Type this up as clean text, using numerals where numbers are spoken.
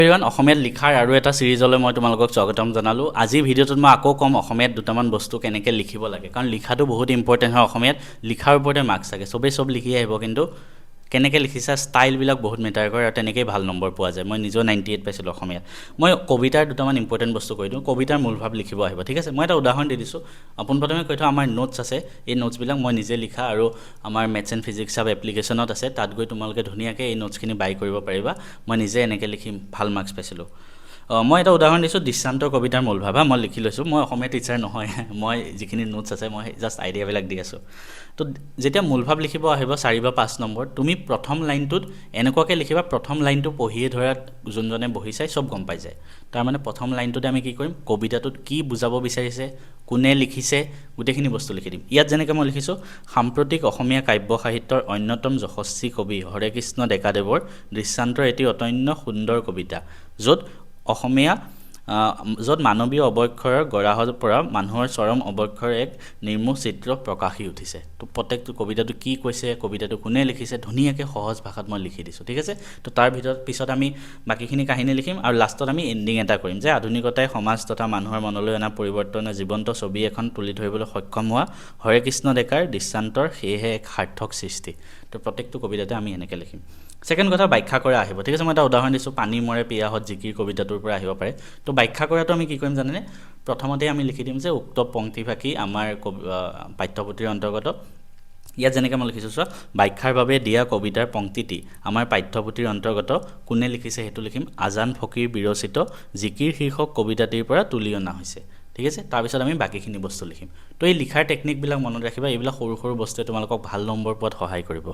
Everyone অসমীয়াত লিখাৰ আৰু এটা সিৰিজলৈ মই তোমালোকক স্বাগতম জনালো। আজি ভিডিঅ'টোত মই আকৌ কম অসমীয়াত দুটামান বস্তু কেনেকৈ লিখিব লাগে, কাৰণ লিখাটো বহুত ইম্পৰ্টেণ্ট হয়। অসমীয়াত লিখাৰ ওপৰতে মাৰ্কছ থাকে, চবেই চব লিখি আহিব, কিন্তু কেনেকৈ লিখিছা ষ্টাইলবিলাক বহুত মেটাৰ কৰে আৰু তেনেকেই ভাল নম্বৰ পোৱা যায়। মই নিজেও 98 পাইছিলোঁ অসমীয়াত। মই কবিতাৰ দুটামান ইম্পৰ্টেণ্ট বস্তু কৈ দিওঁ, কবিতাৰ মূলভাৱ লিখিব আহিব, ঠিক আছে। মই এটা উদাহৰণ দি দিছোঁ। পোনপ্ৰথমে কৈ থওঁ, আমাৰ নোটছ আছে, এই নোটছবিলাক মই নিজে লিখা আৰু আমাৰ মেথছ এণ্ড ফিজিক্স চাব এপ্লিকেশ্যনত আছে। তাত গৈ তোমালোকে ধুনীয়াকৈ এই নোটছখিনি বাই কৰিব পাৰিবা। মই নিজে এনেকৈ লিখি ভাল মাৰ্কছ পাইছিলোঁ। মই এটা উদাহৰণ দিছোঁ, দৃষ্টান্তৰ কবিতাৰ মূলভাৱ। মই লিখি লৈছোঁ, মই অসমীয়া টিচাৰ নহয়, মই যিখিনি নোটছ আছে মই জাষ্ট আইডিয়াবিলাক দি আছোঁ। তো যেতিয়া মূলভাৱ লিখিব আহিব 4 বা 5 নম্বৰ, তুমি প্ৰথম লাইনটোত এনেকুৱাকৈ লিখিবা, প্ৰথম লাইনটো পঢ়িয়ে ধৰা যোনজনে বহি চাই চব গম পাই যায়। তাৰমানে প্ৰথম লাইনটোতে আমি কি কৰিম, কবিতাটোত কি বুজাব বিচাৰিছে, কোনে লিখিছে, গোটেইখিনি বস্তু লিখি দিম। ইয়াত যেনেকৈ মই লিখিছোঁ, সাম্প্ৰতিক অসমীয়া কাব্য সাহিত্যৰ অন্যতম যশস্বী কবি হৰেকৃষ্ণ ডেকাদেৱৰ দৃষ্টান্তৰ এটি অত্যন্ত সুন্দৰ কবিতা, য'ত মানৱীয় অৱক্ষয়ৰ গৰাহৰ পৰা মানুহৰ চৰম অৱক্ষয়ৰ এক নিৰ্মোহ চিত্ৰ প্ৰকাশি উঠিছে। তো প্ৰত্যেকটো কবিতাটো কি কৈছে, কবিতাটো কোনে লিখিছে, ধুনীয়াকৈ সহজ ভাষাত মই লিখি দিছোঁ, ঠিক আছে। তো তাৰ পিছত আমি বাকীখিনি কাহিনী লিখিম আৰু লাষ্টত আমি এণ্ডিং এটা কৰিম যে আধুনিকতাই সমাজ তথা মানুহৰ মনলৈ অনা পৰিৱৰ্তনৰ জীৱন্ত ছবি এখন তুলি ধৰিবলৈ সক্ষম হোৱা হৰেকৃষ্ণ ডেকাৰ দৃষ্টান্তৰ সেয়েহে এক সাৰ্থক সৃষ্টি। তো প্ৰত্যেকটো কবিতাতে আমি এনেকৈ লিখিম। ছেকেণ্ড কথা, ব্যাখ্যা কৰা আহিব, ঠিক আছে। মই এটা উদাহৰণ দিছোঁ, পানী মৰে পিয়াহত জিকিৰ কবিতাটোৰ পৰা আহিব পাৰে। তো ব্যাখ্যা কৰাটো আমি কি কৰিম জানেনে, প্ৰথমতে আমি লিখি দিম যে উক্ত পংক্তিফাকি আমাৰ পাঠ্যপুথিৰ অন্তৰ্গত। ইয়াত যেনেকৈ মই লিখিছোঁ, চোৱা, ব্যাখ্যাৰ বাবে দিয়া কবিতাৰ পংক্তিটি আমাৰ পাঠ্যপুথিৰ অন্তৰ্গত, কোনে লিখিছে সেইটো লিখিম, আজান ফকীৰ বিৰচিত জিকিৰ শীৰ্ষক কবিতাটিৰ পৰা তুলি অনা হৈছে, ঠিক আছে। তাৰপিছত আমি বাকীখিনি বস্তু লিখিম। তো এই লিখাৰ টেকনিকবিলাক মনত ৰাখিবা, এইবিলাক সৰু সৰু বস্তুৱে তোমালোকক ভাল নম্বৰ পোৱাত সহায় কৰিব।